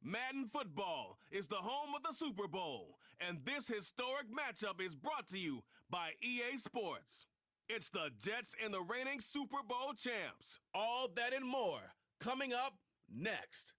Madden football is the home of the Super Bowl, and this historic matchup is brought to you by EA Sports. It's the Jets and the reigning Super Bowl champs. All that and more coming up next.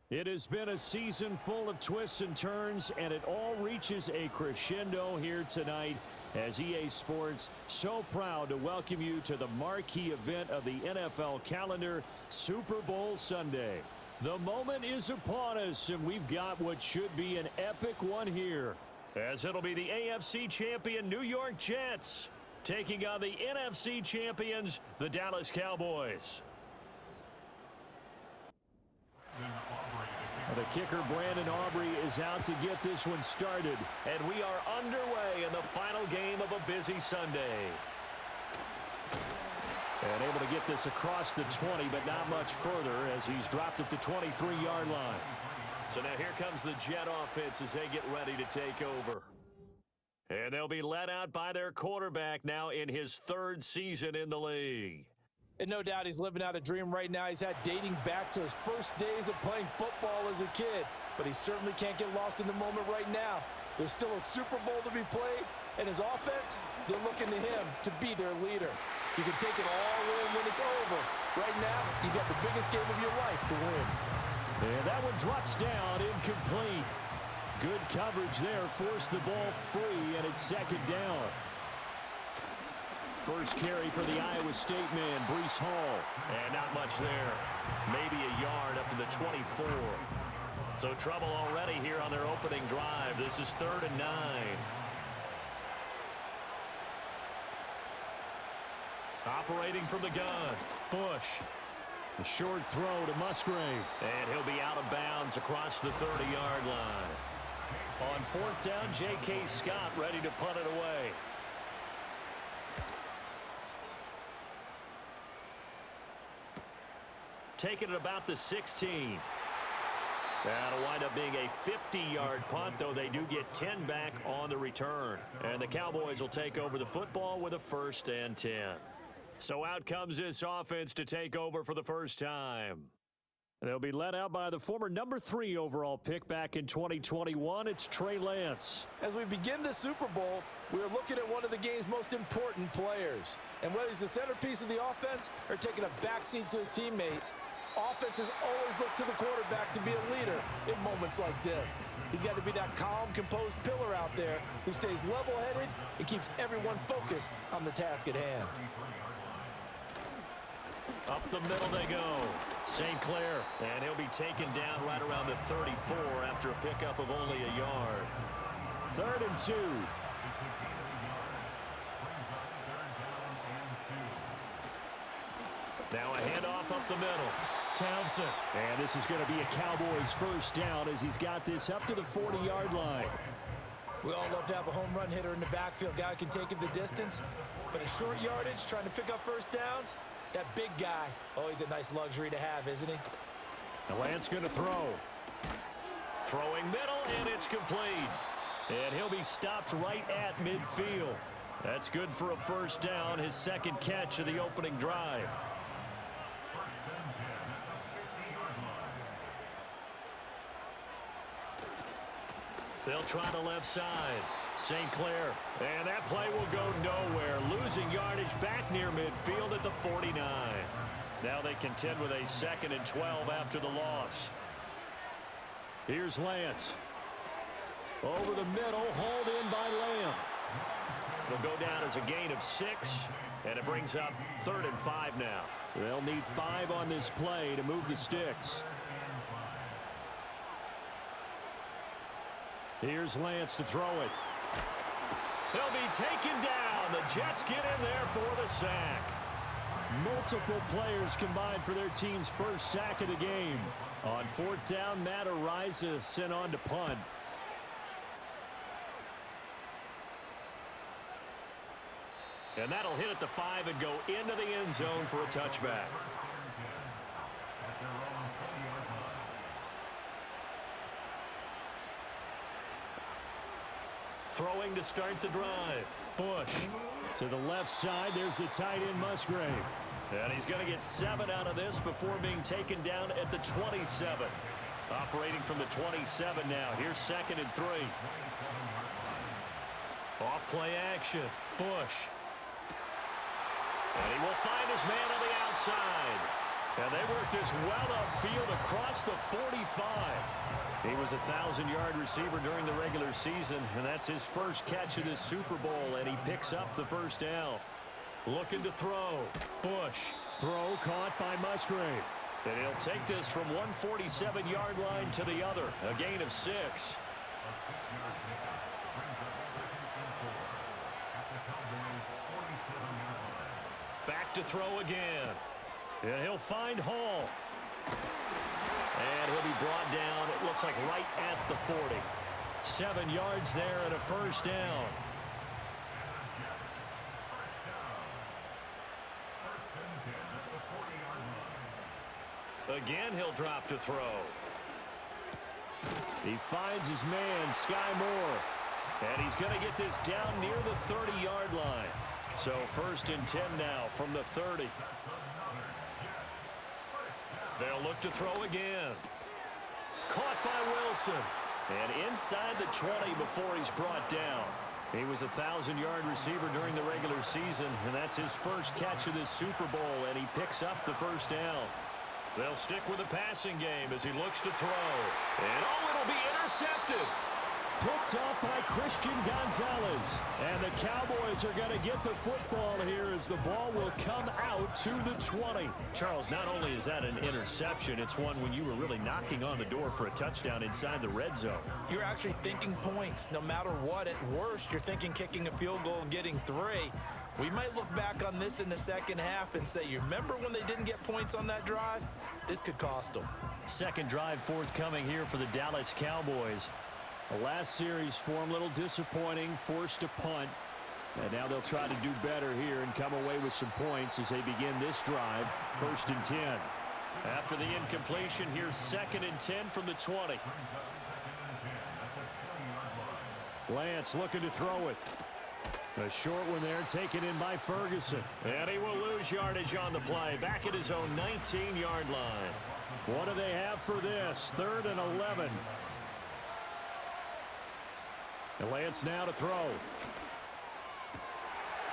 It has been a season full of twists and turns, and it all reaches a crescendo here tonight as EA Sports so proud to welcome you to the marquee event of the NFL calendar, Super Bowl Sunday. The moment is upon us, and we've got what should be an epic one here, as it'll be the AFC champion New York Jets taking on the NFC champions, the Dallas Cowboys. The kicker, Brandon Aubrey, is out to get this one started. And we are underway in the final game of a busy Sunday. And able to get this across the 20, but not much further as he's dropped it to 23-yard line. So now here comes the Jet offense as they get ready to take over. And they'll be led out by their quarterback now in his third season in the league. And no doubt he's living out a dream right now. He's had dating back to his first days of playing football as a kid. But he certainly can't get lost in the moment right now. There's still a Super Bowl to be played, and his offense, they're looking to him to be their leader. You can take it all in when it's over. Right now, you've got the biggest game of your life to win. And that one drops down, incomplete. Good coverage there, forced the ball free, and it's second down. First carry for the Iowa State man, Breece Hall. And not much there. Maybe a yard up to the 24. So trouble already here on their opening drive. This is 3rd and 9. Operating from the gun, Bush. A short throw to Musgrave. And he'll be out of bounds across the 30-yard line. On 4th down, J.K. Scott ready to punt it away. Taking it about the 16. That'll wind up being a 50-yard punt, though they do get 10 back on the return. And the Cowboys will take over the football with a 1st and 10. So out comes this offense to take over for the first time. They'll be led out by the former number 3 overall pick back in 2021. It's Trey Lance. As we begin the Super Bowl, we're looking at one of the game's most important players. And whether he's the centerpiece of the offense or taking a backseat to his teammates, offenses always look to the quarterback to be a leader in moments like this. He's got to be that calm, composed pillar out there who stays level-headed and keeps everyone focused on the task at hand. Up the middle they go. St. Clair, and he'll be taken down right around the 34 after a pickup of only a yard. 3rd and 2. Now a handoff up the middle. Townsend. And this is going to be a Cowboys first down as he's got this up to the 40-yard line. We all love to have a home run hitter in the backfield. Guy can take it the distance. But a short yardage, trying to pick up first downs, that big guy, always a nice luxury to have, isn't he? And Lance going to throw. Throwing middle, and it's complete. And he'll be stopped right at midfield. That's good for a first down, his second catch of the opening drive. They'll try the left side. St. Clair. And that play will go nowhere. Losing yardage back near midfield at the 49. Now they contend with a 2nd and 12 after the loss. Here's Lance. Over the middle, hauled in by Lamb. It'll go down as a gain of 6, and it brings up 3rd and 5 now. They'll need 5 on this play to move the sticks. Here's Lance to throw it. He'll be taken down. The Jets get in there for the sack. Multiple players combined for their team's first sack of the game. On 4th down, Matt Ariza sent on to punt. And that'll hit at the 5 and go into the end zone for a touchback. Throwing to start the drive. Bush to the left side. There's the tight end, Musgrave. And he's going to get 7 out of this before being taken down at the 27. Operating from the 27 now. Here's 2nd and 3. Off play action. Bush. And he will find his man on the outside. And they work this well upfield across the 45. He was a 1,000-yard receiver during the regular season, and that's his first catch of this Super Bowl, and he picks up the first down. Looking to throw. Bush. Throw caught by Musgrave. And he'll take this from 147-yard line to the other. A gain of 6. Back to throw again. And he'll find Hall. And he'll be brought down, it looks like right at the 40. 7 yards there and a first down. Again, he'll drop to throw. He finds his man, Sky Moore. And he's going to get this down near the 30-yard line. So 1st and 10 now from the 30. They'll look to throw again. Caught by Wilson. And inside the 20 before he's brought down. He was a 1,000-yard receiver during the regular season, and that's his first catch of this Super Bowl, and he picks up the first down. They'll stick with the passing game as he looks to throw. And it'll be intercepted. Picked off by Christian Gonzalez. And the Cowboys are going to get the football here as the ball will come out to the 20. Charles, not only is that an interception, it's one when you were really knocking on the door for a touchdown inside the red zone. You're actually thinking points. No matter what, at worst, you're thinking kicking a field goal and getting 3. We might look back on this in the second half and say, you remember when they didn't get points on that drive? This could cost them. Second drive forthcoming here for the Dallas Cowboys. The last series for them, a little disappointing, forced to punt. And now they'll try to do better here and come away with some points as they begin this drive. 1st and 10. After the incompletion, here's 2nd and 10 from the 20. Lance looking to throw it. A short one there, taken in by Ferguson. And he will lose yardage on the play, back at his own 19-yard line. What do they have for this? 3rd and 11. And Lance now to throw.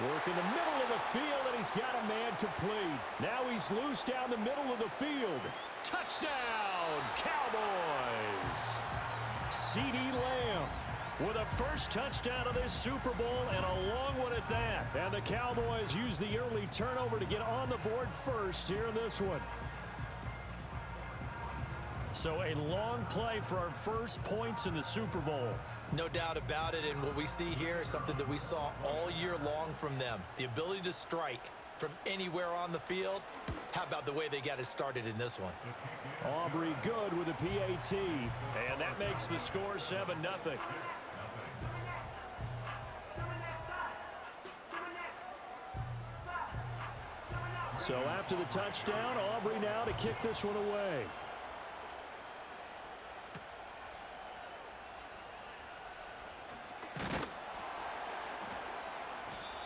Work in the middle of the field, and he's got a man complete. Now he's loose down the middle of the field. Touchdown, Cowboys! CeeDee Lamb with a first touchdown of this Super Bowl, and a long one at that. And the Cowboys use the early turnover to get on the board first here in this one. So a long play for our first points in the Super Bowl. No doubt about it, and what we see here is something that we saw all year long from them. The ability to strike from anywhere on the field. How about the way they got it started in this one? Aubrey good with a PAT, and that makes the score 7-0. So after the touchdown, Aubrey now to kick this one away.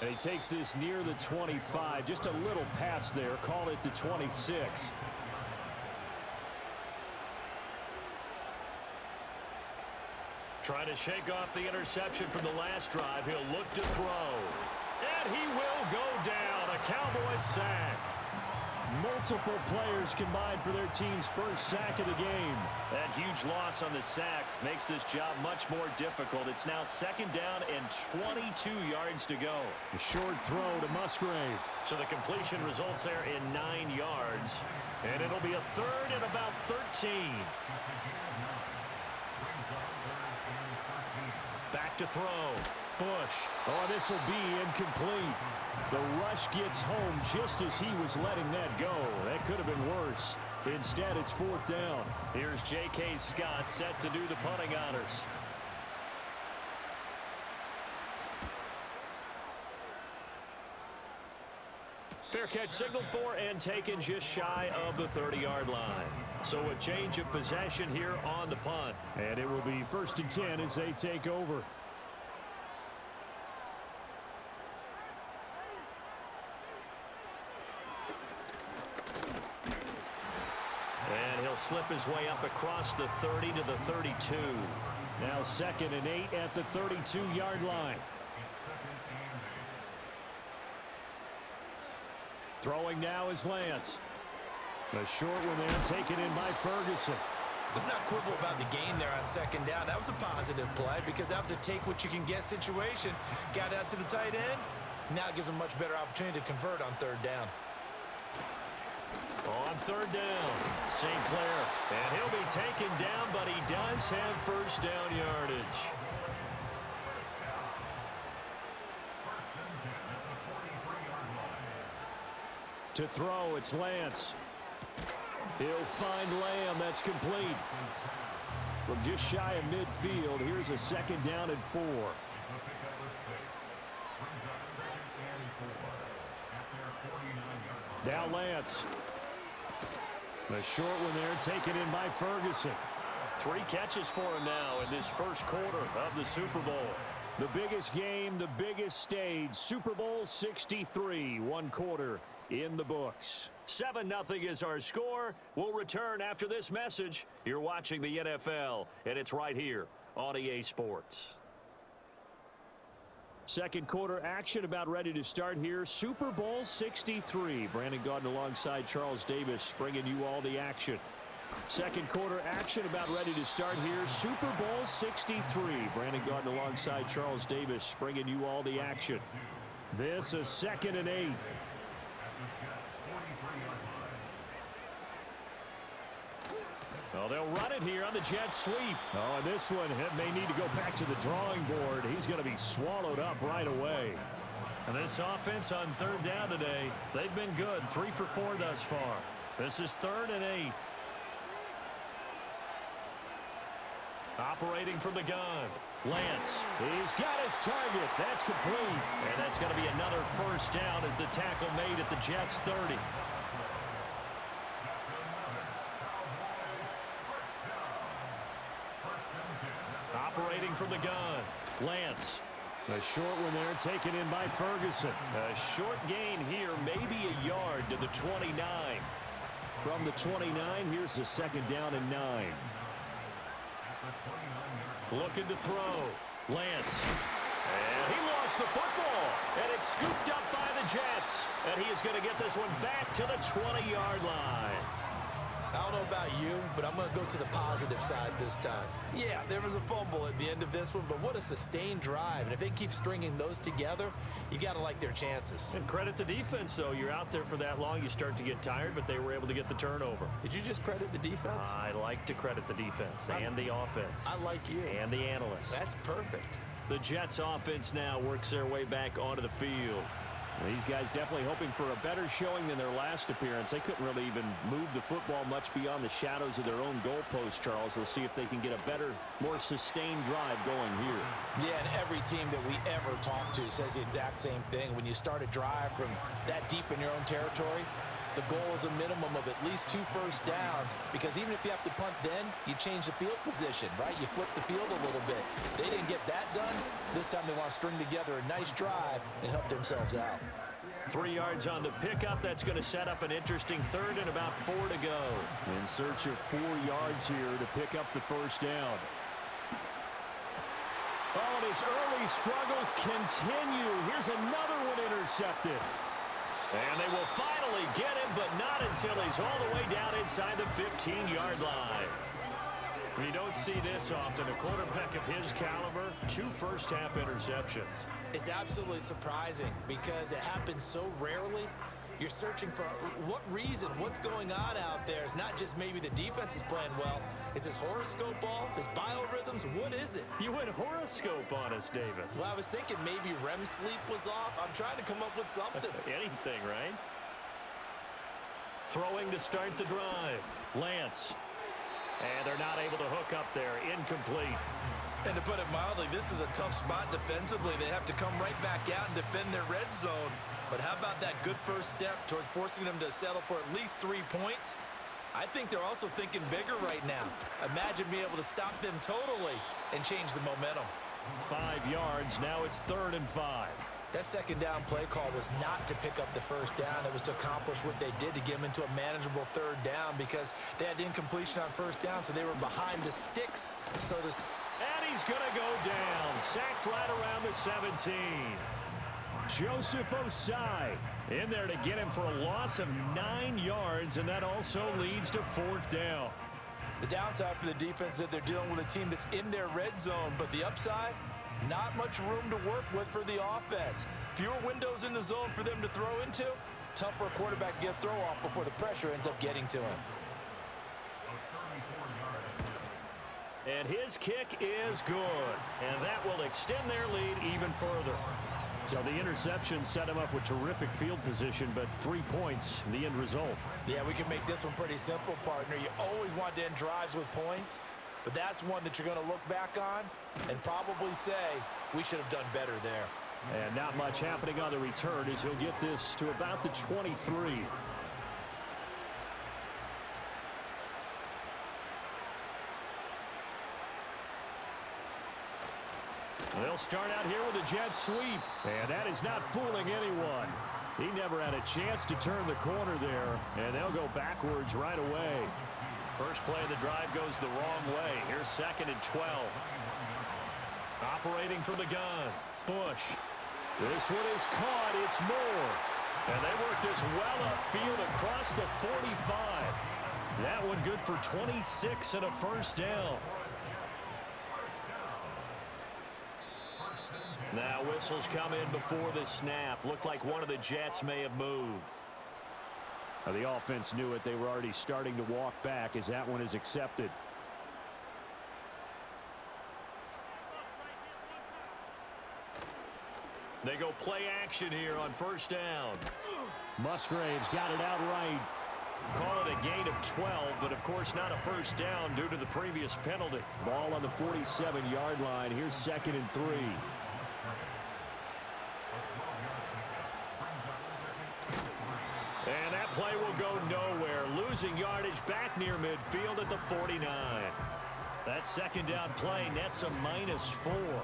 And he takes this near the 25. Just a little pass there. Call it the 26. Trying to shake off the interception from the last drive. He'll look to throw. And he will go down. A Cowboys sack. Multiple players combined for their team's first sack of the game. That huge loss on the sack makes this job much more difficult. It's now 2nd down and 22 yards to go. A short throw to Musgrave. So the completion results there in 9 yards. And it'll be a 3rd and about 13. Back to throw. Bush. Oh, this will be incomplete. The rush gets home just as he was letting that go. That could have been worse. Instead, it's 4th down. Here's J.K. Scott set to do the punting honors. Fair catch signaled for and taken just shy of the 30-yard line. So a change of possession here on the punt. And it will be 1st and 10 as they take over. he'll slip his way up across the 30 to the 32. Now 2nd and 8 at the 32-yard line. Throwing now is Lance. A short one there, taken in by Ferguson. Let's not quibble about the gain there on 2nd down. That was a positive play because that was a take-what-you-can-get situation. Got out to the tight end. Now it gives him a much better opportunity to convert on 3rd down. On 3rd down, St. Clair. And he'll be taken down, but he does have 1st down yardage. To throw, it's Lance. He'll find Lamb. That's complete. From just shy of midfield, here's a 2nd down and 4. Now Lance. A short one there, taken in by Ferguson. 3 catches for him now in this 1st quarter of the Super Bowl. The biggest game, the biggest stage, Super Bowl 63, 1 quarter in the books. 7-0 is our score. We'll return after this message. You're watching the NFL, and it's right here on EA Sports. 2nd quarter action about ready to start here. Super Bowl 63. Brandon Gaudin alongside Charles Davis bringing you all the action. 2nd quarter action about ready to start here. Super Bowl 63. Brandon Gaudin alongside Charles Davis bringing you all the action. This is 2nd and 8. Oh, they'll run it here on the jet sweep. Oh, and this one may need to go back to the drawing board. He's going to be swallowed up right away. And this offense on 3rd down today, they've been good. 3 for 4 thus far. This is 3rd and 8. Operating from the gun. Lance. He's got his target. That's complete. And that's going to be another 1st down as the tackle made at the Jets' 30. Operating from the gun. Lance. A short one there, taken in by Ferguson. A short gain here, maybe a yard to the 29. From the 29, here's the 2nd down and 9. Looking to throw. Lance. And he lost the football. And it's scooped up by the Jets. And he is going to get this one back to the 20-yard line. I don't know about you, but I'm going to go to the positive side this time. Yeah, there was a fumble at the end of this one, but what a sustained drive. And if they keep stringing those together, you got to like their chances. And credit the defense, though. You're out there for that long, you start to get tired, but they were able to get the turnover. Did you just credit the defense? I like to credit the defense and the offense. I like you. And the analysts. That's perfect. The Jets offense now works their way back onto the field. These guys definitely hoping for a better showing than their last appearance. They couldn't really even move the football much beyond the shadows of their own goalpost, Charles. We'll see if they can get a better, more sustained drive going here. Yeah, and every team that we ever talk to says the exact same thing. When you start a drive from that deep in your own territory, the goal is a minimum of at least 2 first downs, because even if you have to punt then, you change the field position, right? You flip the field a little bit. They didn't get that done. This time they want to string together a nice drive and help themselves out. 3 yards on the pickup. That's going to set up an interesting 3rd and about 4 to go. In search of 4 yards here to pick up the 1st down. Oh, and his early struggles continue. Here's another one intercepted. And they will finally get him, but not until he's all the way down inside the 15-yard line. You don't see this often. A quarterback of his caliber, 2 first-half interceptions. It's absolutely surprising because it happens so rarely. You're searching for what reason, what's going on out there. It's not just maybe the defense is playing well. Is his horoscope off? His biorhythms? What is it? You went horoscope on us, Davis. Well, I was thinking maybe REM sleep was off. I'm trying to come up with something. Anything, right? Throwing to start the drive. Lance. And they're not able to hook up there. Incomplete. And to put it mildly, this is a tough spot defensively. They have to come right back out and defend their red zone. But how about that good first step towards forcing them to settle for at least 3 points? I think they're also thinking bigger right now. Imagine being able to stop them totally and change the momentum. 5 yards. Now it's 3rd and 5. That second down play call was not to pick up the first down. It was to accomplish what they did to get them into a manageable third down because they had incompletion on first down, so they were behind the sticks, so to speak. And he's going to go down. Sacked right around the 17. Joseph Osai in there to get him for a loss of 9 yards, and that also leads to fourth down. The downside for the defense is that they're dealing with a team that's in their red zone, but the upside, not much room to work with for the offense. Fewer windows in the zone for them to throw into. Tough for a quarterback to get a throw off before the pressure ends up getting to him. And his kick is good, and that will extend their lead even further. So the interception set him up with terrific field position, but 3 points, the end result. Yeah, we can make this one pretty simple, partner. You always want to end drives with points, but that's one that you're going to look back on and probably say, we should have done better there. And not much happening on the return as he'll get this to about the 23. They'll start out here with a jet sweep, and that is not fooling anyone. He never had a chance to turn the corner there, and they'll go backwards right away. First play of the drive goes the wrong way. Here's 2nd and 12. Operating from the gun, Bush. This one is caught. It's Moore. And they work this well upfield across the 45. That one good for 26 and a first down. Now whistles come in before the snap. Looked like one of the Jets may have moved. The offense knew it. They were already starting to walk back as that one is accepted. They go play action here on first down. Musgrave's got it outright. Call it a gain of 12, but of course not a first down due to the previous penalty. Ball on the 47-yard line. Here's 2nd and 3. And that play will go nowhere. Losing yardage back near midfield at the 49. That second down play nets a -4.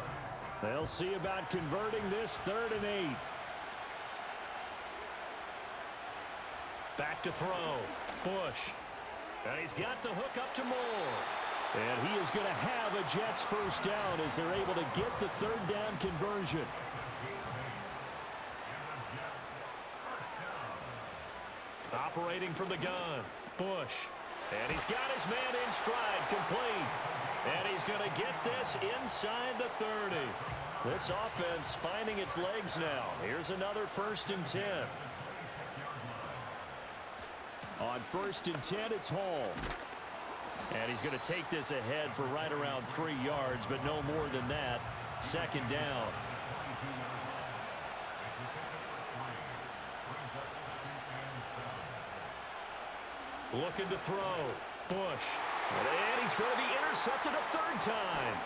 They'll see about converting this 3rd and 8. Back to throw. Bush. And he's got the hook up to Moore. And he is going to have a Jets first down as they're able to get the 3rd down conversion. Operating from the gun. Bush. And he's got his man in stride, complete. And he's going to get this inside the 30. This offense finding its legs now. Here's another 1st and 10. On 1st and 10, it's Hall. And he's going to take this ahead for right around 3 yards, but no more than that. 2nd down. Looking to throw. Bush. And he's going to be intercepted a 3rd time.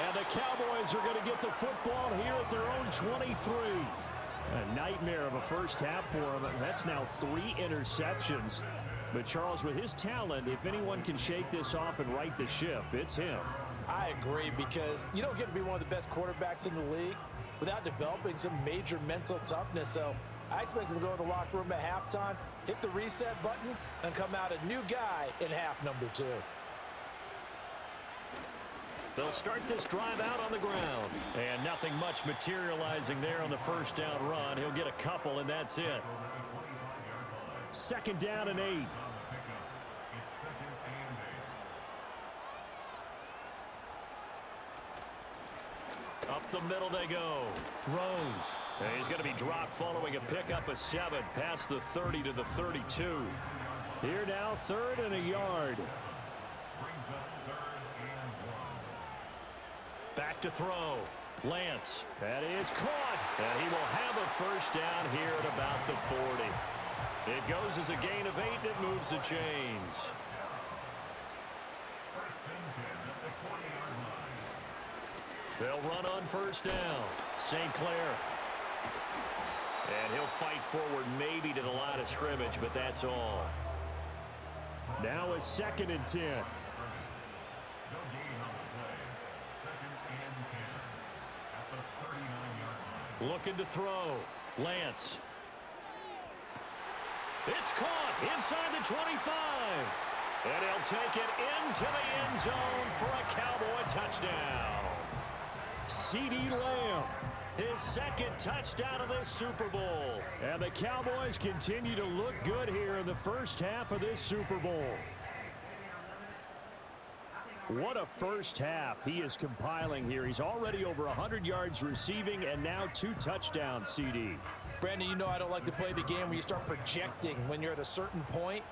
And the Cowboys are going to get the football here at their own 23. A nightmare of a first half for him. That's now 3 interceptions. But Charles, with his talent, if anyone can shake this off and right the ship, it's him. I agree, because you don't get to be one of the best quarterbacks in the league without developing some major mental toughness. So I expect him to go in the locker room at halftime, hit the reset button, and come out a new guy in half number 2. They'll start this drive out on the ground. And nothing much materializing there on the first down run. He'll get a couple, and that's it. 2nd down and 8. Up the middle they go. Rose. And he's going to be dropped following a pickup of 7 past the 30 to the 32. Here now, 3rd and a yard. Back to throw. Lance. That is caught. And he will have a first down here at about the 40. It goes as a gain of 8, and it moves the chains. They'll run on first down. St. Clair. And he'll fight forward maybe to the line of scrimmage, but that's all. Now a 2nd and 10. Looking to throw. Lance. It's caught inside the 25. And he'll take it into the end zone for a Cowboy touchdown. CeeDee Lamb, his second touchdown of this Super Bowl. And the Cowboys continue to look good here in the first half of this Super Bowl. What a first half he is compiling here. He's already over 100 yards receiving and now 2 touchdowns, CD. Brandon, you know I don't like to play the game where you start projecting when you're at a certain point.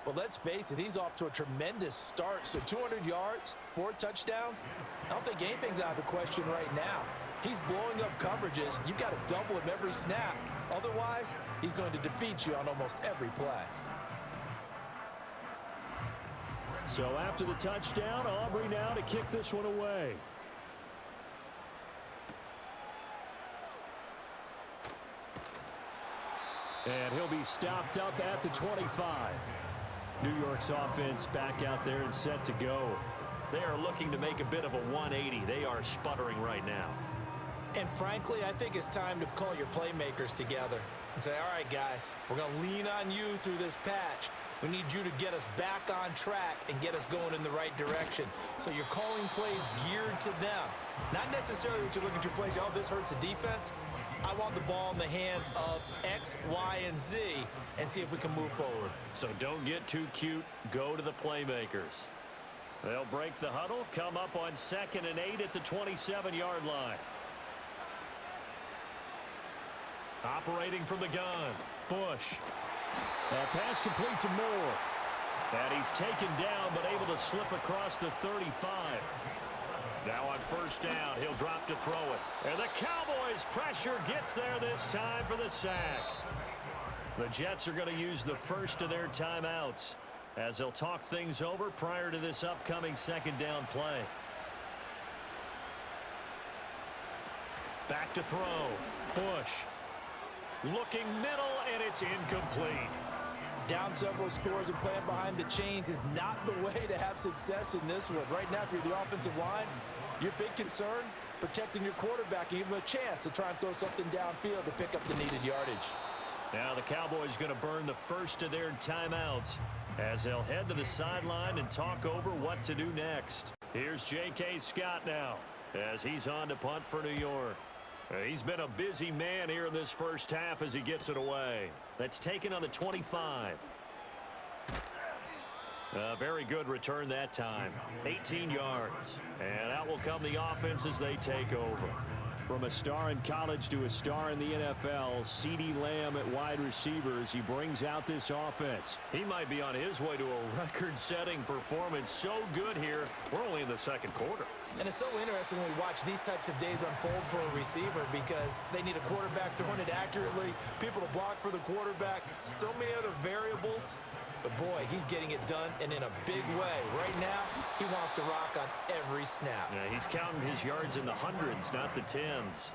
But let's face it, he's off to a tremendous start. So 200 yards, 4 touchdowns. I don't think anything's out of the question right now. He's blowing up coverages. You've got to double him every snap. Otherwise, he's going to defeat you on almost every play. So after the touchdown, Aubrey now to kick this one away. And he'll be stopped up at the 25. New York's offense back out there and set to go. They are looking to make a bit of a 180. They are sputtering right now. And frankly, I think it's time to call your playmakers together and say, all right, guys, we're going to lean on you through this patch. We need you to get us back on track and get us going in the right direction. So you're calling plays geared to them. Not necessarily what you look at your plays, oh, this hurts the defense. I want the ball in the hands of X, Y, and Z and see if we can move forward. So don't get too cute. Go to the playmakers. They'll break the huddle, come up on 2nd and 8 at the 27-yard line. Operating from the gun, Bush. That pass complete to Moore. And he's taken down but able to slip across the 35. Now on 1st down, he'll drop to throw it. And the Cowboys' pressure gets there this time for the sack. The Jets are going to use the first of their timeouts as they'll talk things over prior to this upcoming 2nd down play. Back to throw. Bush. Looking middle, and it's incomplete. Down several scores and playing behind the chains is not the way to have success in this one. Right now, if you're the offensive line, your big concern, protecting your quarterback and give him a chance to try and throw something downfield to pick up the needed yardage. Now the Cowboys going to burn the first of their timeouts as they'll head to the sideline and talk over what to do next. Here's J.K. Scott now as he's on to punt for New York. He's been a busy man here in this first half as he gets it away. That's taken on the 25. A very good return that time. 18 yards. And out will come the offense as they take over. From a star in college to a star in the NFL, CeeDee Lamb at wide receivers, he brings out this offense. He might be on his way to a record-setting performance. So good here. We're only in the 2nd quarter. And it's so interesting when we watch these types of days unfold for a receiver because they need a quarterback throwing it accurately, people to block for the quarterback, so many other variables. But, boy, he's getting it done, and in a big way. Right now, he wants to rock on every snap. Yeah, he's counting his yards in the hundreds, not the tens.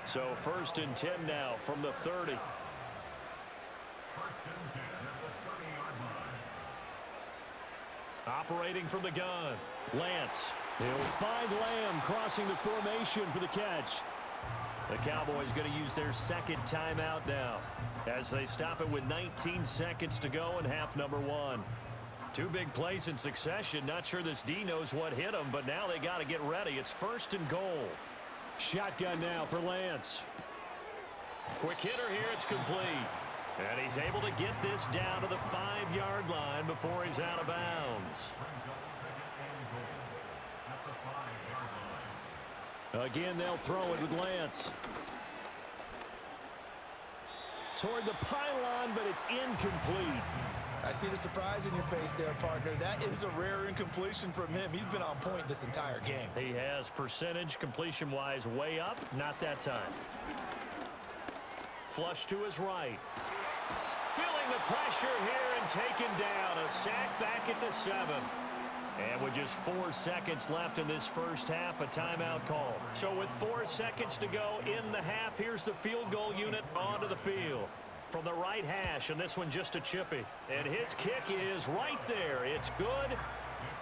So 1st and 10 now from the 30. Operating from the gun, Lance. He'll find Lamb crossing the formation for the catch. The Cowboys going to use their 2nd timeout now as they stop it with 19 seconds to go in half number 1. 2 big plays in succession. Not sure this D knows what hit him, but now they got to get ready. It's 1st and goal. Shotgun now for Lance. Quick hitter here. It's complete. And he's able to get this down to the 5-yard line before he's out of bounds. Again, they'll throw it with Lance. Toward the pylon, but it's incomplete. I see the surprise in your face there, partner. That is a rare incompletion from him. He's been on point this entire game. He has percentage completion-wise way up. Not that time. Flush to his right. Feeling the pressure here and taken down. A sack back at the 7. And with just 4 seconds left in this first half, a timeout call. So with 4 seconds to go in the half, here's the field goal unit onto the field. From the right hash, and this one just a chippy. And his kick is right there. It's good.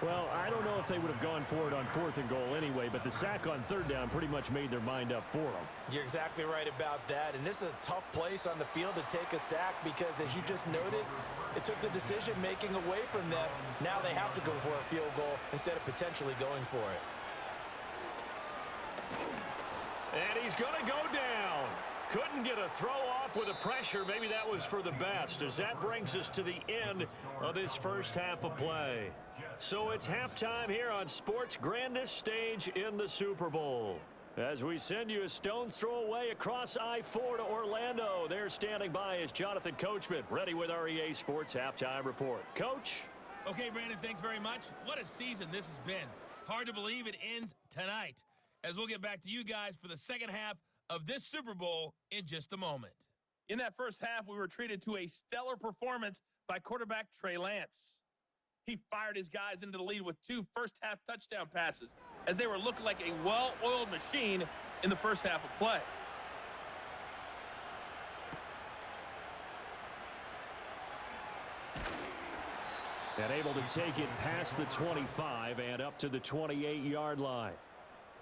Well, I don't know if they would have gone for it on 4th and goal anyway, but the sack on 3rd down pretty much made their mind up for them. You're exactly right about that, and this is a tough place on the field to take a sack because, as you just noted, it took the decision-making away from them. Now they have to go for a field goal instead of potentially going for it. And he's going to go down. Couldn't get a throw off with the pressure. Maybe that was for the best, as that brings us to the end of this first half of play. So it's halftime here on sports' grandest stage in the Super Bowl. As we send you a stone's throw away across I-4 to Orlando. There standing by is Jonathan Coachman, ready with our EA Sports Halftime Report. Coach? Okay, Brandon, thanks very much. What a season this has been. Hard to believe it ends tonight, as we'll get back to you guys for the second half of this Super Bowl in just a moment. In that first half, we were treated to a stellar performance by quarterback Trey Lance. He fired his guys into the lead with 2 first-half touchdown passes as they were looking like a well-oiled machine in the first half of play. And able to take it past the 25 and up to the 28-yard line.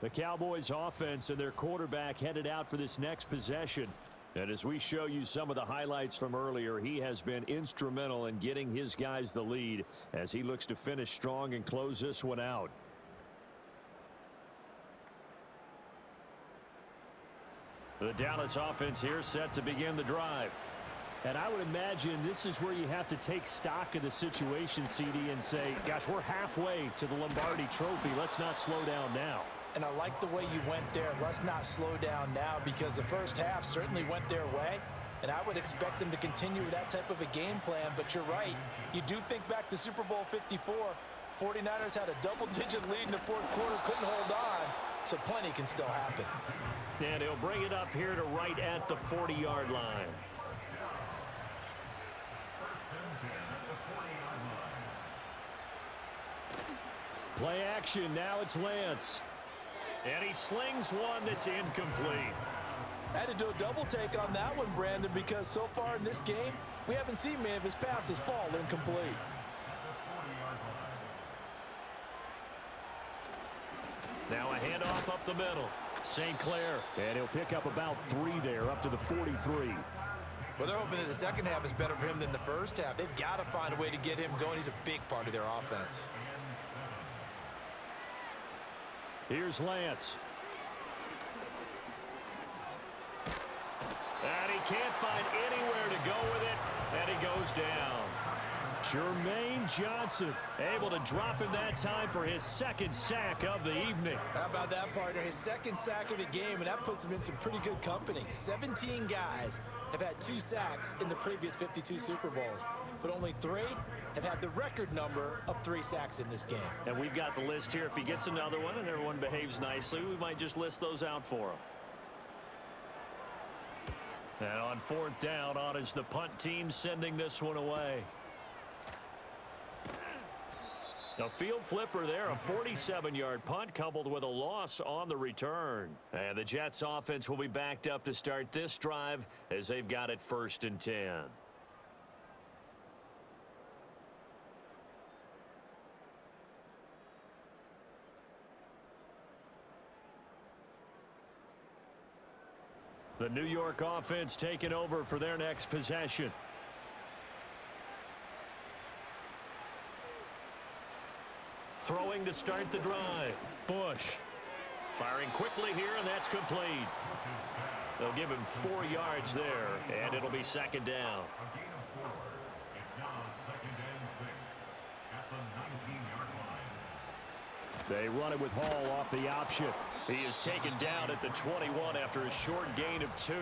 The Cowboys offense and their quarterback headed out for this next possession. And as we show you some of the highlights from earlier, he has been instrumental in getting his guys the lead as he looks to finish strong and close this one out. The Dallas offense here set to begin the drive. And I would imagine this is where you have to take stock of the situation, CD, and say, gosh, we're halfway to the Lombardi Trophy. Let's not slow down now. And I like the way you went there. Let's not slow down now, because the first half certainly went their way. And I would expect them to continue with that type of a game plan. But you're right. You do think back to Super Bowl 54. 49ers had a double-digit lead in the fourth quarter, couldn't hold on. So plenty can still happen. And he'll bring it up here to right at the 40-yard line. Play action. Now it's Lance. And he slings one that's incomplete. I had to do a double take on that one, Brandon, because so far in this game, we haven't seen many of his passes fall incomplete. Now a handoff up the middle. St. Clair. And he'll pick up about 3 there, up to the 43. Well, they're hoping that the second half is better for him than the first half. They've got to find a way to get him going. He's a big part of their offense. Here's Lance. And he can't find anywhere to go with it, and he goes down. Jermaine Johnson able to drop him that time for his second sack of the evening. How about that, partner? His second sack of the game, and that puts him in some pretty good company. 17 guys have had 2 sacks in the previous 52 Super Bowls, but only 3 have had the record number of 3 sacks in this game. And we've got the list here. If he gets another one and everyone behaves nicely, we might just list those out for him. And on 4th down, on is the punt team sending this one away. A field flipper there, a 47-yard punt coupled with a loss on the return. And the Jets offense will be backed up to start this drive as they've got it 1st and 10. The New York offense taking over for their next possession. Throwing to start the drive. Bush. Firing quickly here, and that's complete. They'll give him 4 yards there, and it'll be 2nd down. They run it with Hall off the option. He is taken down at the 21 after a short gain of 2.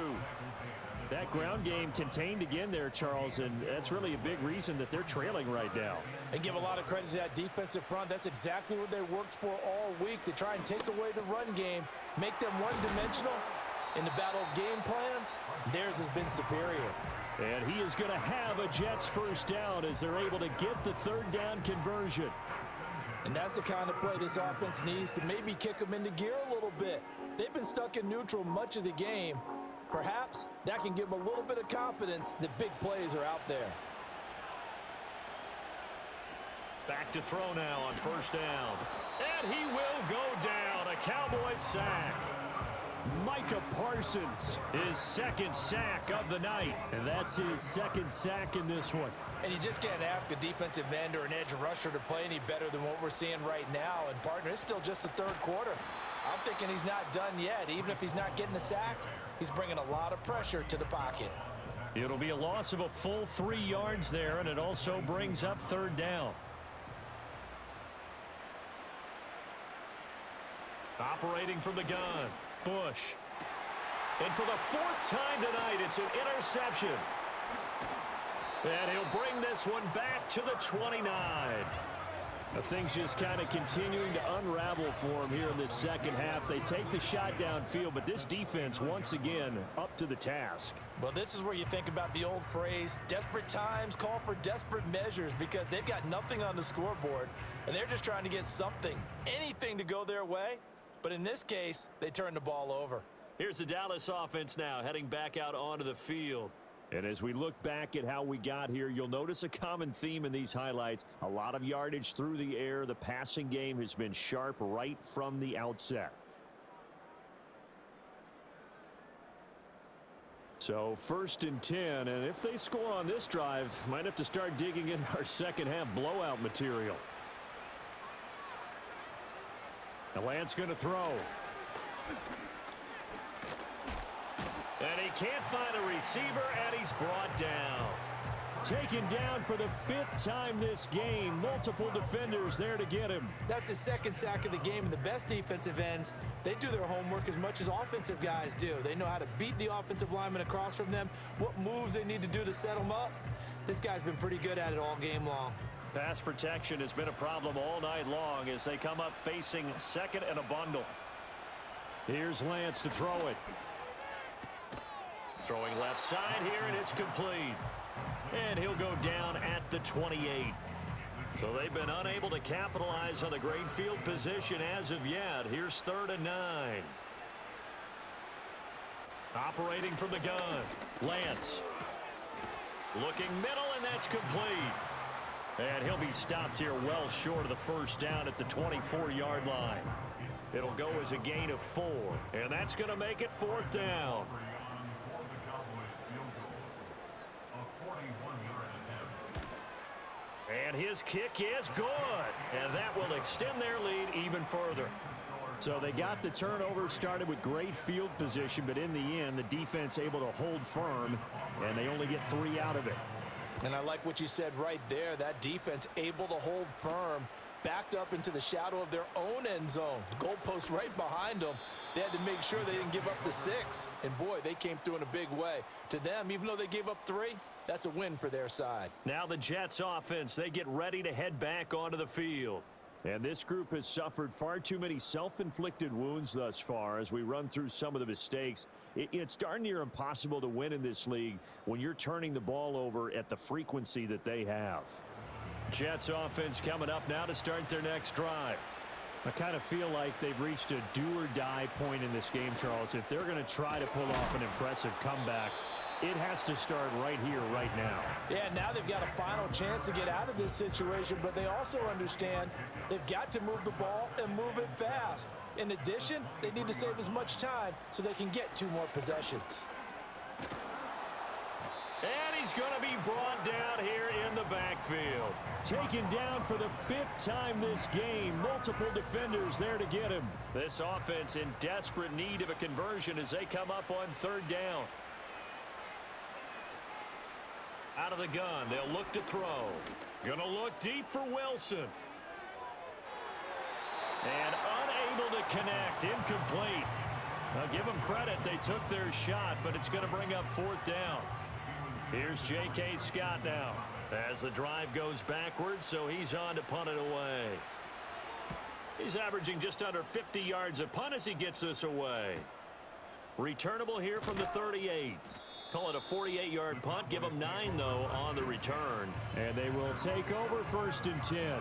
That ground game contained again there, Charles, and that's really a big reason that they're trailing right now. And give a lot of credit to that defensive front. That's exactly what they worked for all week, to try and take away the run game, make them one-dimensional. In the battle of game plans, theirs has been superior. And he is going to have a Jets first down as they're able to get the 3rd down conversion. And that's the kind of play this offense needs to maybe kick them into gear a little bit. They've been stuck in neutral much of the game. Perhaps that can give them a little bit of confidence that big plays are out there. Back to throw now on first down. And he will go down. A Cowboys sack. Micah Parsons, his second sack of the night. And that's his second sack in this one. And you just can't ask a defensive end or an edge rusher to play any better than what we're seeing right now. And, partner, it's still just the third quarter. I'm thinking he's not done yet. Even if he's not getting a sack, he's bringing a lot of pressure to the pocket. It'll be a loss of a full 3 yards there, and it also brings up third down. Operating from the gun, Bush. And for the 4th time tonight, it's an interception. And he'll bring this one back to the 29. Things just kind of continuing to unravel for him here in this second half. They take the shot downfield, but this defense, once again, up to the task. Well, this is where you think about the old phrase, desperate times call for desperate measures, because they've got nothing on the scoreboard, and they're just trying to get something, anything to go their way. But in this case, they turn the ball over. Here's the Dallas offense now, heading back out onto the field. And as we look back at how we got here, you'll notice a common theme in these highlights. A lot of yardage through the air. The passing game has been sharp right from the outset. So 1st and 10, and if they score on this drive, might have to start digging in our second half blowout material. Now Lance going to throw. And he can't find a receiver, and he's brought down. Taken down for the 5th time this game. Multiple defenders there to get him. That's his second sack of the game, and the best defensive ends, they do their homework as much as offensive guys do. They know how to beat the offensive lineman across from them, what moves they need to do to set them up. This guy's been pretty good at it all game long. Pass protection has been a problem all night long as they come up facing second and a bundle. Here's Lance to throw it. Throwing left side here, and it's complete. And he'll go down at the 28. So they've been unable to capitalize on the great field position as of yet. Here's 3rd and 9. Operating from the gun, Lance. Looking middle, and that's complete. And he'll be stopped here well short of the first down at the 24-yard line. It'll go as a gain of 4, and that's going to make it 4th down. And his kick is good. And that will extend their lead even further. So they got the turnover, started with great field position, but in the end, the defense able to hold firm, and they only get 3 out of it. And I like what you said right there. That defense able to hold firm, backed up into the shadow of their own end zone. The goalpost right behind them. They had to make sure they didn't give up the 6. And, boy, they came through in a big way. To them, even though they gave up 3, that's a win for their side. Now the Jets offense, they get ready to head back onto the field. And this group has suffered far too many self-inflicted wounds thus far as we run through some of the mistakes. It's darn near impossible to win in this league when you're turning the ball over at the frequency that they have. Jets offense coming up now to start their next drive. I kind of feel like they've reached a do-or-die point in this game, Charles. If they're going to try to pull off an impressive comeback, it has to start right here, right now. Yeah, now they've got a final chance to get out of this situation, but they also understand they've got to move the ball and move it fast. In addition, they need to save as much time so they can get 2 more possessions. And he's going to be brought down here in the backfield. Taken down for the 5th time this game. Multiple defenders there to get him. This offense in desperate need of a conversion as they come up on 3rd down. Out of the gun, they'll look to throw. Gonna look deep for Wilson. And unable to connect, incomplete. I'll give them credit, they took their shot, but it's gonna bring up 4th down. Here's J.K. Scott now as the drive goes backwards, so he's on to punt it away. He's averaging just under 50 yards a punt as he gets this away. Returnable here from the 38. Call it a 48-yard punt. Give them 9, though, on the return. And they will take over 1st and 10.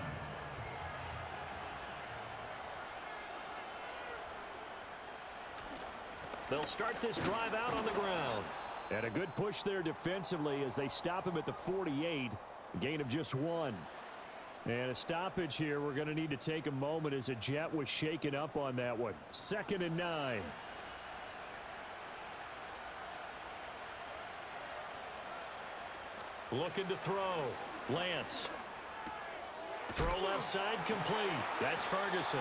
They'll start this drive out on the ground. And a good push there defensively as they stop him at the 48. A gain of just 1. And a stoppage here. We're going to need to take a moment as a Jet was shaken up on that one. 2nd and 9. Looking to throw. Lance. Throw left side complete. That's Ferguson.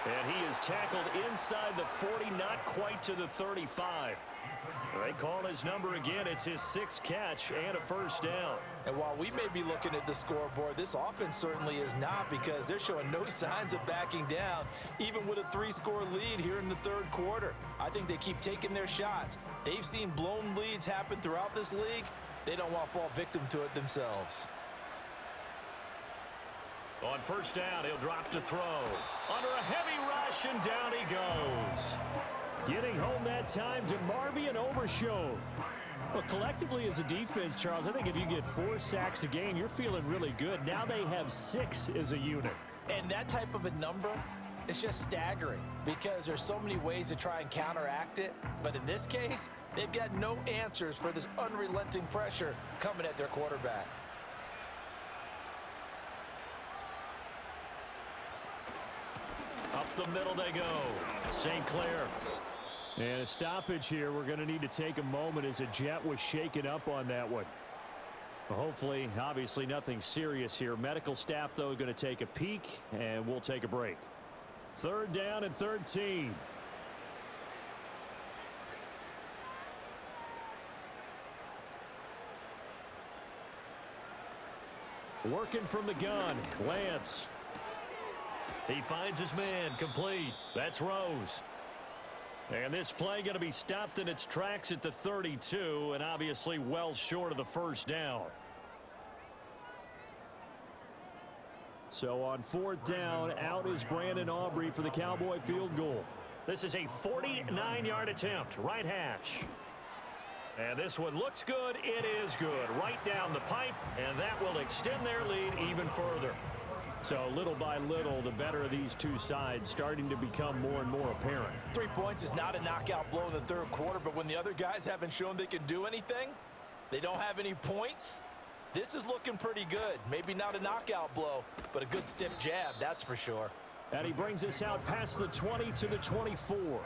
And he is tackled inside the 40, not quite to the 35. They call his number again. It's his 6th catch and a first down. And while we may be looking at the scoreboard, this offense certainly is not, because they're showing no signs of backing down, even with a 3-score lead here in the 3rd quarter. I think they keep taking their shots. They've seen blown leads happen throughout this league. They don't want to fall victim to it themselves. On first down, he'll drop to throw. Under a heavy rush, and down he goes. Getting home that time to Marvin Overshown. Well, collectively as a defense, Charles, I think if you get 4 sacks a game, you're feeling really good. Now they have 6 as a unit. And that type of a number, it's just staggering, because there's so many ways to try and counteract it. But in this case, they've got no answers for this unrelenting pressure coming at their quarterback. Up the middle they go. St. Clair. And a stoppage here. We're going to need to take a moment as a Jet was shaken up on that one. Well, hopefully, obviously nothing serious here. Medical staff, though, going to take a peek, and we'll take a break. 3rd down and 13. Working from the gun, Lance. He finds his man, complete. That's Rose. And this play going to be stopped in its tracks at the 32, and obviously well short of the first down. So on 4th down, out is Brandon Aubrey for the Cowboy field goal. This is a 49-yard attempt, right hash. And this one looks good. It is good. Right down the pipe, and that will extend their lead even further. So little by little, the better of these two sides starting to become more and more apparent. 3 points is not a knockout blow in the 3rd quarter, but when the other guys haven't shown they can do anything, they don't have any points, this is looking pretty good. Maybe not a knockout blow, but a good stiff jab, that's for sure. And he brings us out past the 20 to the 24.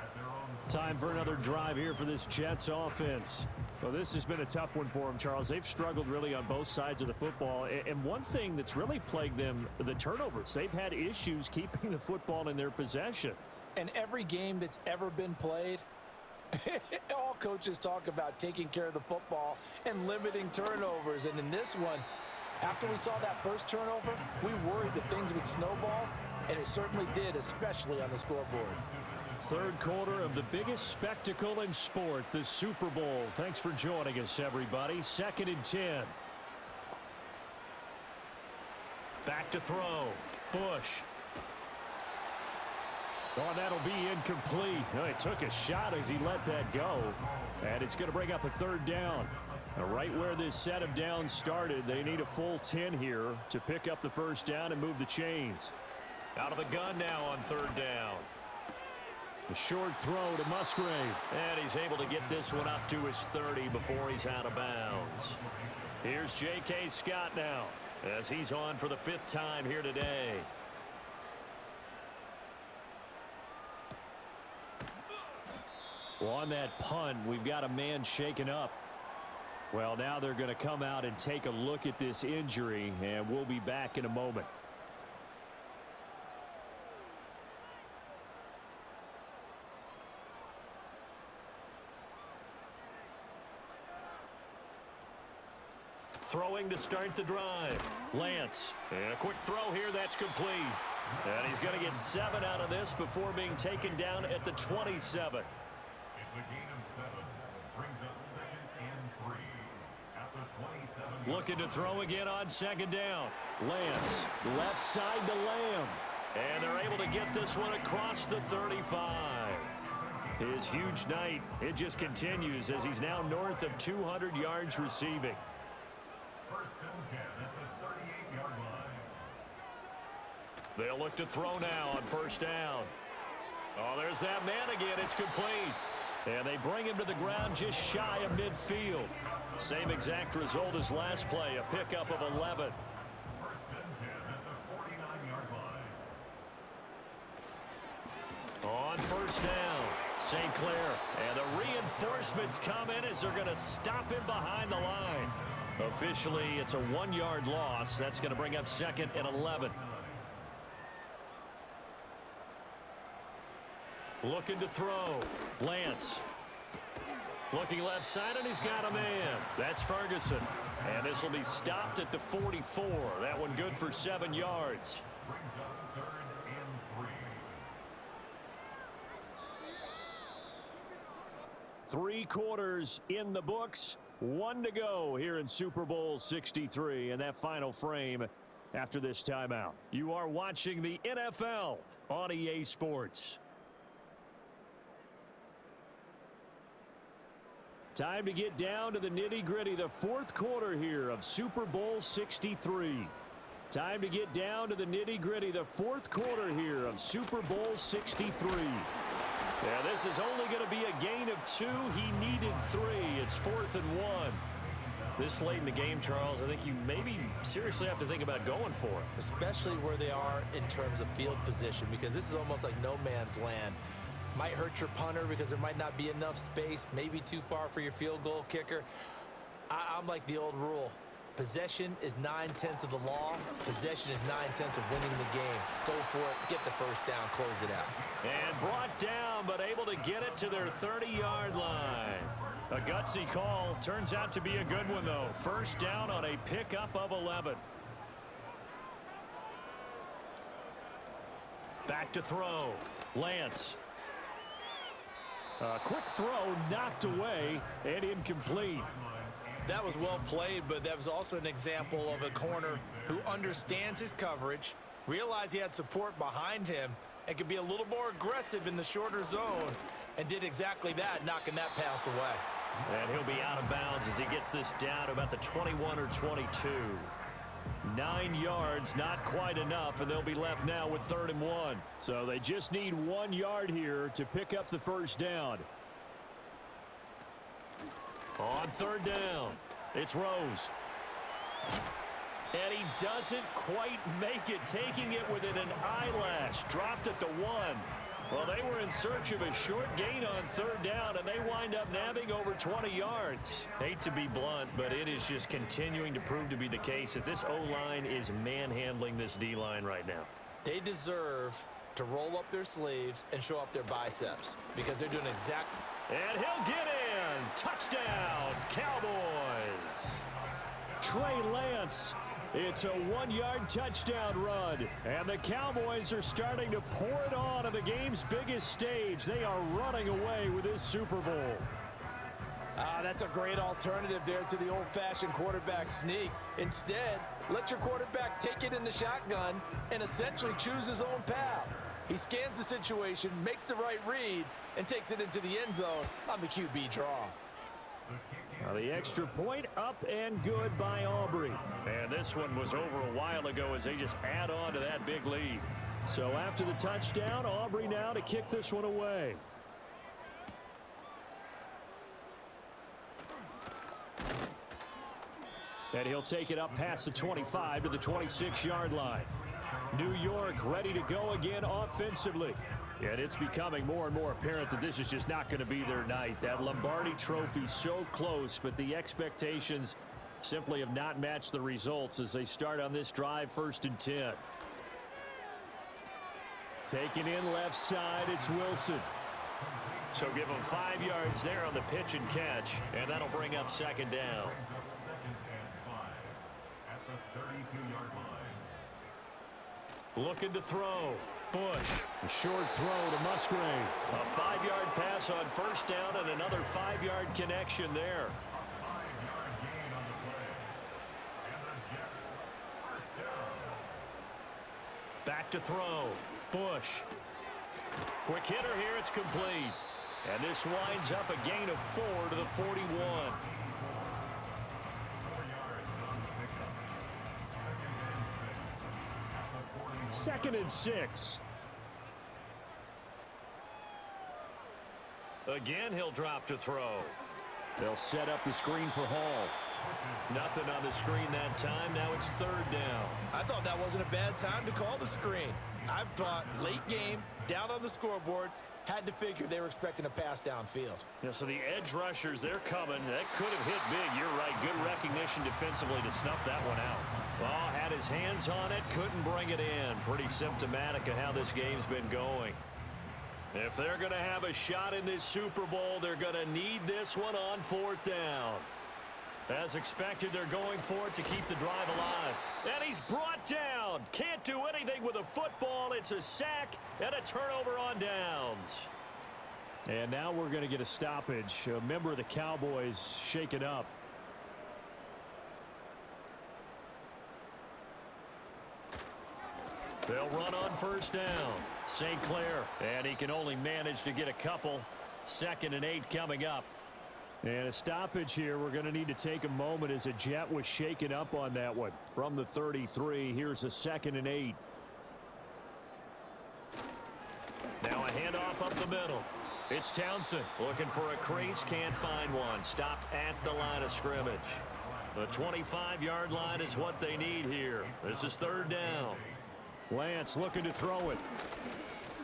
Time for another drive here for this Jets offense. Well, this has been a tough one for them, Charles. They've struggled really on both sides of the football. And one thing that's really plagued them, the turnovers. They've had issues keeping the football in their possession. And every game that's ever been played, all coaches talk about taking care of the football and limiting turnovers. And in this one, after we saw that first turnover, we worried that things would snowball, and it certainly did, especially on the scoreboard. 3rd quarter of the biggest spectacle in sport, the Super Bowl. Thanks for joining us, everybody. 2nd and 10. Back to throw. Bush. Oh, that'll be incomplete. Oh, he took a shot as he let that go. And it's going to bring up a 3rd down. Now, right where this set of downs started, they need a full 10 here to pick up the first down and move the chains. Out of the gun now on 3rd down. A short throw to Musgrave. And he's able to get this one up to his 30 before he's out of bounds. Here's J.K. Scott now as he's on for the 5th time here today. Well, on that punt, we've got a man shaken up. Well, now they're going to come out and take a look at this injury, and we'll be back in a moment. Throwing to start the drive. Lance. And a quick throw here. That's complete. And he's going to get 7 out of this before being taken down at the 27. It's a gain of 7. Brings up 2nd and 3 at the 27. Looking to throw again on 2nd down. Lance. Left side to Lamb. And they're able to get this one across the 35. His huge night, it just continues as he's now north of 200 yards receiving. 1st and 10 at the 38-yard line. They'll look to throw now on 1st down. Oh, there's that man again. It's complete. And they bring him to the ground just shy of midfield. Same exact result as last play, a pickup of 11. 1st and 10 at the first down. St. Clair, and the reinforcements come in as they're going to stop him behind the line. Officially, it's a 1-yard loss. That's going to bring up 2nd and 11. Looking to throw. Lance. Looking left side, and he's got a man. That's Ferguson. And this will be stopped at the 44. That one good for 7 yards. Brings up 3rd and 3. 3 quarters in the books. 1 to go here in Super Bowl 63 in that final frame after this timeout. You are watching the NFL on EA Sports. Time to get down to the nitty-gritty, the 4th quarter here of Super Bowl 63. Time to get down to the nitty-gritty, the 4th quarter here of Super Bowl 63. Yeah, this is only going to be a gain of 2. He needed 3. It's 4th and 1. This late in the game, Charles, I think you maybe seriously have to think about going for it. Especially where they are in terms of field position, because this is almost like no man's land. Might hurt your punter because there might not be enough space, maybe too far for your field goal kicker. I'm like the old rule. Possession is 9/10 of the law. Possession is 9/10 of winning the game. Go for it, get the first down, close it out. And brought down, but able to get it to their 30-yard line. A gutsy call. Turns out to be a good one, though. First down on a pickup of 11. Back to throw. Lance. A quick throw knocked away and incomplete. That was well played, but that was also an example of a corner who understands his coverage, realized he had support behind him, and could be a little more aggressive in the shorter zone, and did exactly that, knocking that pass away. And he'll be out of bounds as he gets this down to about the 21 or 22. 9 yards, not quite enough, and they'll be left now with 3rd and 1. So they just need 1 yard here to pick up the first down. On 3rd down, it's Rose. And he doesn't quite make it, taking it within an eyelash. Dropped at the 1. Well, they were in search of a short gain on 3rd down, and they wind up nabbing over 20 yards. Hate to be blunt, but it is just continuing to prove to be the case that this O-line is manhandling this D-line right now. They deserve to roll up their sleeves and show up their biceps, because they're doing exactly. And he'll get in. Touchdown, Cowboys. Trey Lance. It's a 1-yard touchdown run. And the Cowboys are starting to pour it on the game's biggest stage. They are running away with this Super Bowl. That's a great alternative there to the old-fashioned quarterback sneak. Instead, let your quarterback take it in the shotgun and essentially choose his own path. He scans the situation, makes the right read, and takes it into the end zone on the QB draw. Now the extra point up and good by Aubrey. And this one was over a while ago as they just add on to that big lead. So after the touchdown, Aubrey now to kick this one away. And he'll take it up past the 25 to the 26-yard line. New York ready to go again offensively. And it's becoming more and more apparent that this is just not going to be their night. That Lombardi trophy so close, but the expectations simply have not matched the results as they start on this drive, 1st and 10. Taking in left side, it's Wilson. So give him 5 yards there on the pitch and catch, and that'll bring up 2nd down. Looking to throw. Bush. A short throw to Musgrave. A 5-yard pass on 1st down and another 5-yard connection there. Back to throw. Bush. Quick hitter here. It's complete. And this winds up a gain of 4 to the 41. 2nd and 6. Again, he'll drop to throw. They'll set up the screen for Hall. Nothing on the screen that time. Now it's 3rd down. I thought that wasn't a bad time to call the screen. I've thought late game, down on the scoreboard, Had to figure they were expecting a pass downfield. Yeah, so the edge rushers, they're coming. That could have hit big. You're right. Good recognition defensively to snuff that one out. Well, had his hands on it, couldn't bring it in. Pretty symptomatic of how this game's been going. If they're going to have a shot in this Super Bowl, they're going to need this one on 4th down. As expected, they're going for it to keep the drive alive. And he's brought down. Can't do anything with a football. It's a sack and a turnover on downs. And now we're going to get a stoppage. A member of the Cowboys shaken up. They'll run on 1st down. St. Clair, and he can only manage to get a couple. 2nd and 8 coming up. And a stoppage here. We're going to need to take a moment as a Jet was shaken up on that one. From the 33, here's a 2nd and 8. Now a handoff up the middle. It's Townsend looking for a crease, can't find one. Stopped at the line of scrimmage. The 25-yard line is what they need here. This is 3rd down. Lance looking to throw it.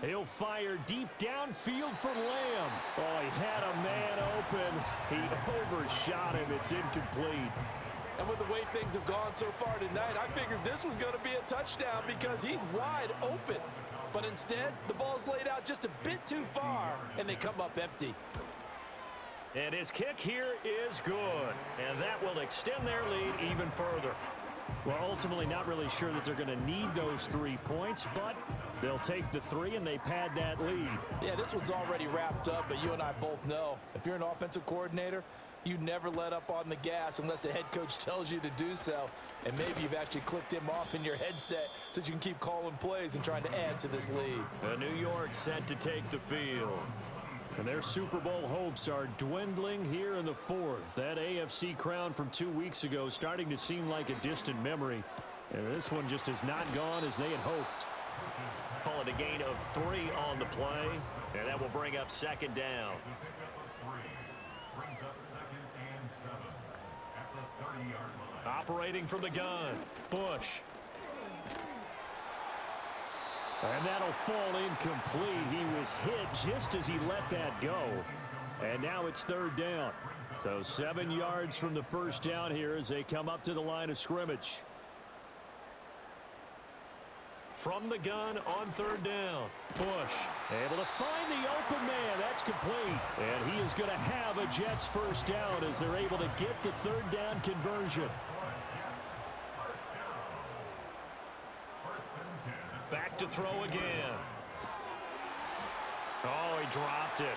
He'll fire deep downfield for Lamb. Oh, he had a man open. He overshot him. It's incomplete. And with the way things have gone so far tonight, I figured this was going to be a touchdown because he's wide open. But instead, the ball's laid out just a bit too far, and they come up empty. And his kick here is good. And that will extend their lead even further. Well, ultimately not really sure that they're going to need those 3 points, but they'll take the 3 and they pad that lead. Yeah, this one's already wrapped up, but you and I both know if you're an offensive coordinator, you never let up on the gas unless the head coach tells you to do so. And maybe you've actually clicked him off in your headset so you can keep calling plays and trying to add to this lead. New York set to take the field. And their Super Bowl hopes are dwindling here in the 4th. That AFC crown from 2 weeks ago starting to seem like a distant memory. And this one just has not gone as they had hoped. Call it a gain of 3 on the play. And that will bring up 2nd down. Operating from the gun, Bush. And that'll fall incomplete. He was hit just as he let that go. And now it's 3rd down. So 7 yards from the 1st down here as they come up to the line of scrimmage. From the gun on 3rd down. Bush able to find the open man. That's complete. And he is going to have a Jets 1st down as they're able to get the 3rd down conversion. Back to throw again. Oh, he dropped it.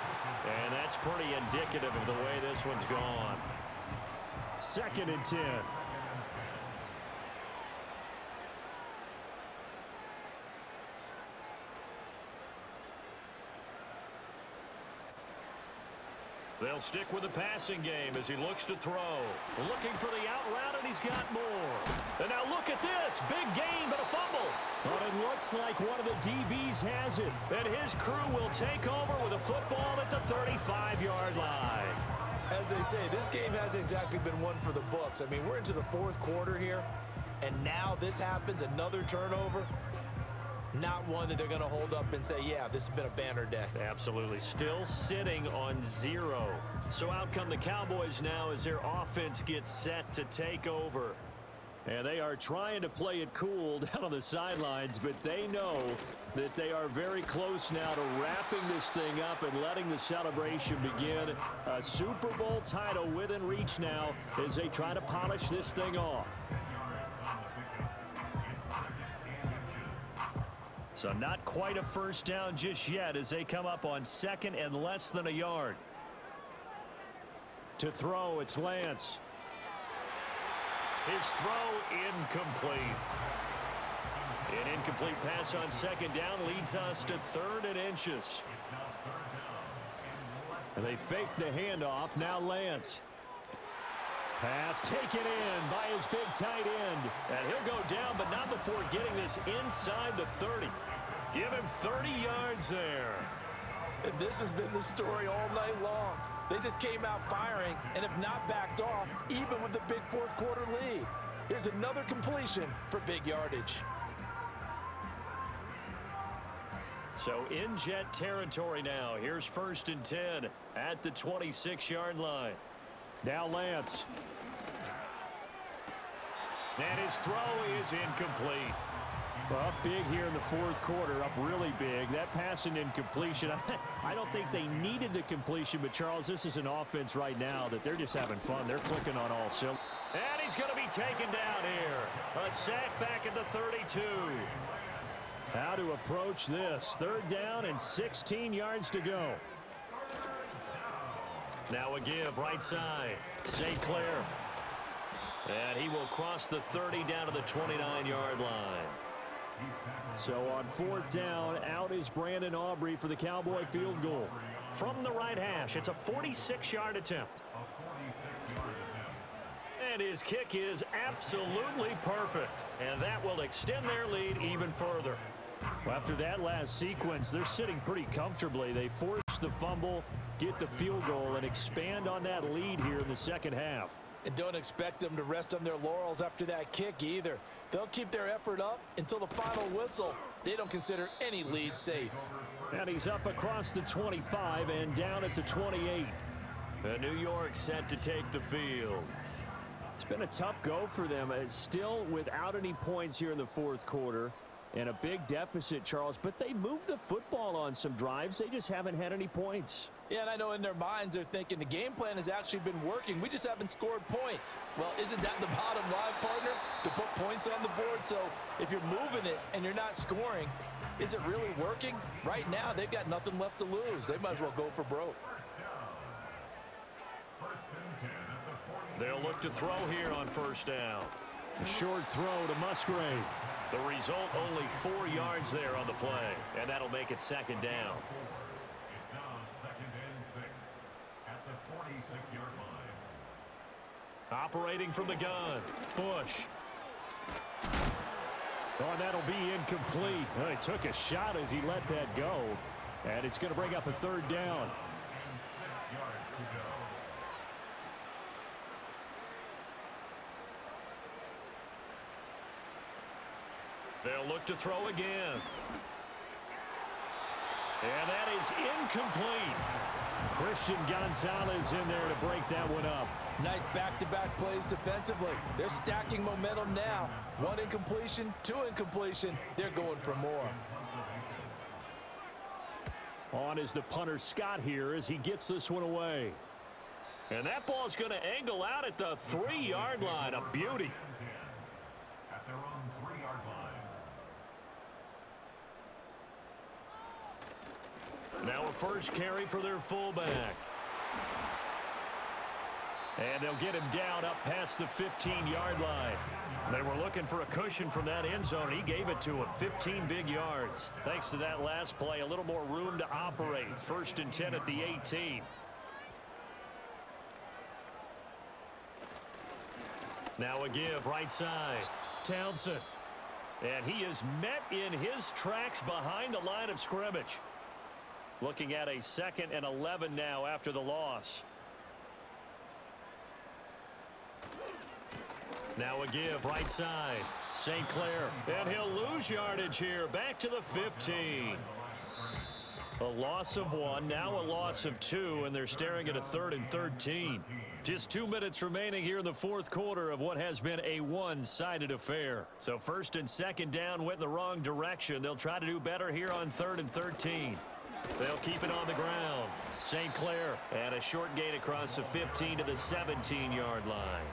And that's pretty indicative of the way this one's gone. 2nd and 10. They'll stick with the passing game as he looks to throw. Looking for the out route, and he's got more. And now look at this. Big gain, but a fumble. But it looks like one of the DBs has it. And his crew will take over with a football at the 35-yard line. As they say, this game hasn't exactly been one for the books. I mean, we're into the 4th quarter here, and now this happens, another turnover. Not one that they're going to hold up and say, yeah, this has been a banner day. Absolutely. Still sitting on 0. So out come the Cowboys now as their offense gets set to take over. And they are trying to play it cool down on the sidelines, but they know that they are very close now to wrapping this thing up and letting the celebration begin. A Super Bowl title within reach now as they try to polish this thing off. So not quite a 1st down just yet as they come up on 2nd and less than a yard. To throw, it's Lance. His throw incomplete. An incomplete pass on 2nd down leads us to 3rd and inches. And they fake the handoff. Now Lance. Pass taken in by his big tight end. And he'll go down, but not before getting this inside the 30. Give him 30 yards there. And this has been the story all night long. They just came out firing and have not backed off, even with the big 4th quarter lead. Here's another completion for big yardage. So in Jet territory now. Here's 1st and 10 at the 26-yard line. Now Lance. And his throw is incomplete. Up big here in the 4th quarter, up really big. That pass and incompletion, I don't think they needed the completion, but Charles, this is an offense right now that they're just having fun. They're clicking on all cylinders. And he's going to be taken down here. A sack back at the 32. How to approach this. 3rd down and 16 yards to go. Now a give right side. St. Clair. And he will cross the 30 down to the 29-yard line. So on 4th down, out is Brandon Aubrey for the Cowboy field goal. From the right hash, it's a 46-yard attempt. And his kick is absolutely perfect. And that will extend their lead even further. Well, after that last sequence, they're sitting pretty comfortably. They force the fumble, get the field goal, and expand on that lead here in the 2nd half. And don't expect them to rest on their laurels after that kick either. They'll keep their effort up until the final whistle. They don't consider any lead safe. And he's up across the 25 and down at the 28. And New York set to take the field. It's been a tough go for them. It's still without any points here in the 4th quarter. And a big deficit, Charles. But they moved the football on some drives. They just haven't had any points. Yeah, and I know in their minds they're thinking the game plan has actually been working. We just haven't scored points. Well, isn't that the bottom line, partner? To put points on the board. So if you're moving it and you're not scoring, is it really working? Right now, they've got nothing left to lose. They might as well go for broke. They'll look to throw here on 1st down. A short throw to Musgrave. The result, only 4 yards there on the play. And that'll make it 2nd down. It's now 2nd and 6 at the 46-yard line. Operating from the gun. Bush. Oh, and that'll be incomplete. Oh, he took a shot as he let that go. And it's going to bring up a 3rd down. And 6 yards to go. They'll look to throw again. And that is incomplete. Christian Gonzalez in there to break that one up. Nice back-to-back plays defensively. They're stacking momentum now. 1 incompletion, 2 incompletion. They're going for more. On is the punter Scott here as he gets this one away. And that ball's going to angle out at the 3-yard line. A beauty. At their own 3-yard line. Now a first carry for their fullback. And they'll get him down up past the 15-yard line. They were looking for a cushion from that end zone. He gave it to him. 15 big yards. Thanks to that last play, a little more room to operate. 1st and 10 at the 18. Now a give right side. Townsend. And he is met in his tracks behind the line of scrimmage. Looking at a 2nd and 11 now after the loss. Now a give right side. St. Clair. And he'll lose yardage here. Back to the 15. A loss of 1, now a loss of 2, and they're staring at a 3rd and 13. Just 2 minutes remaining here in the 4th quarter of what has been a one-sided affair. So 1st and 2nd down went in the wrong direction. They'll try to do better here on 3rd and 13. They'll keep it on the ground. St. Clair and a short gain across the 15 to the 17-yard line.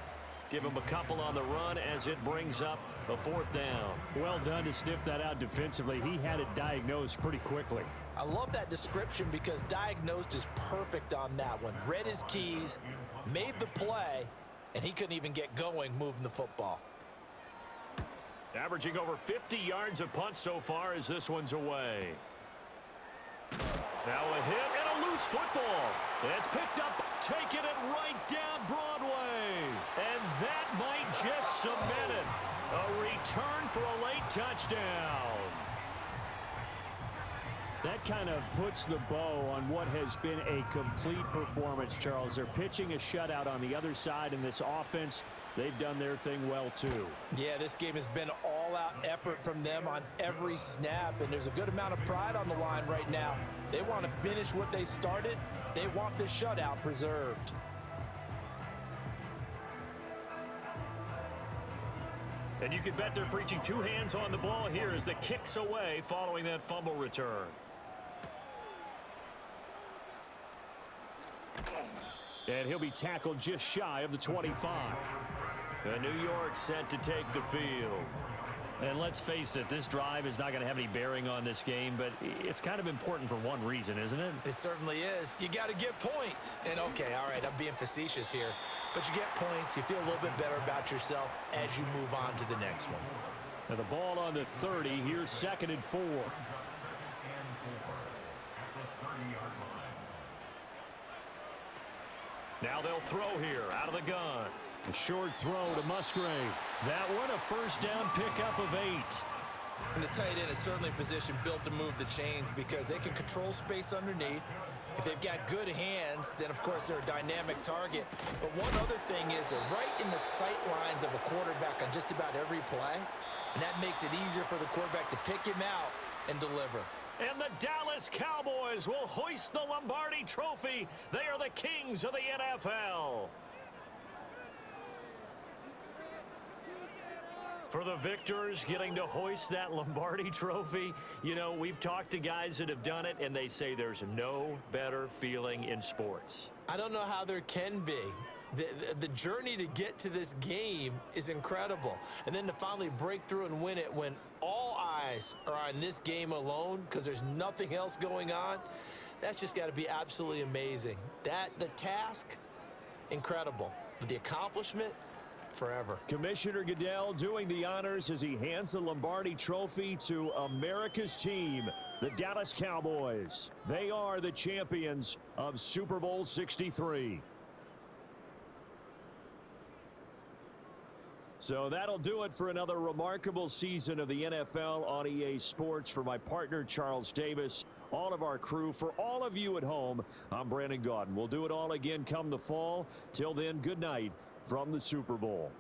Give him a couple on the run as it brings up a 4th down. Well done to sniff that out defensively. He had it diagnosed pretty quickly. I love that description because diagnosed is perfect on that one. Read his keys, made the play, and he couldn't even get going moving the football. Averaging over 50 yards a punt so far as this one's away. Now a hit and a loose football. It's picked up, taking it right down Broadway. And that might just cement it. A return for a late touchdown. That kind of puts the bow on what has been a complete performance, Charles. They're pitching a shutout on the other side in this offense. They've done their thing well, too. Yeah, this game has been all out effort from them on every snap, and there's a good amount of pride on the line right now. They want to finish what they started. They want this shutout preserved. And you can bet they're preaching two hands on the ball here as the kick's away following that fumble return. And he'll be tackled just shy of the 25. And New York set to take the field. And let's face it, this drive is not going to have any bearing on this game, but it's kind of important for one reason, isn't it? It certainly is. You got to get points. And okay, all right, I'm being facetious here, but you get points, you feel a little bit better about yourself as you move on to the next one. And the ball on the 30, here's 2nd and 4. Now they'll throw here out of the gun. A short throw to Musgrave. That one a first down pickup of 8. And the tight end is certainly positioned built to move the chains because they can control space underneath. If they've got good hands, then of course they're a dynamic target. But one other thing is they're right in the sight lines of a quarterback on just about every play. And that makes it easier for the quarterback to pick him out and deliver. And the Dallas Cowboys will hoist the Lombardi Trophy. They are the kings of the NFL. For the victors getting to hoist that Lombardi Trophy, you know, we've talked to guys that have done it, and they say there's no better feeling in sports. I don't know how there can be. The journey to get to this game is incredible. And then to finally break through and win it when all eyes are on this game alone because there's nothing else going on, that's just got to be absolutely amazing. The task, incredible. But the accomplishment, forever. Commissioner Goodell doing the honors as he hands the Lombardi Trophy to America's team, the Dallas Cowboys. They are the champions of Super Bowl 63. So that'll do it for another remarkable season of the NFL on EA Sports. For my partner, Charles Davis, all of our crew, for all of you at home, I'm Brandon Gaudin. We'll do it all again come the fall. Till then, good night from the Super Bowl.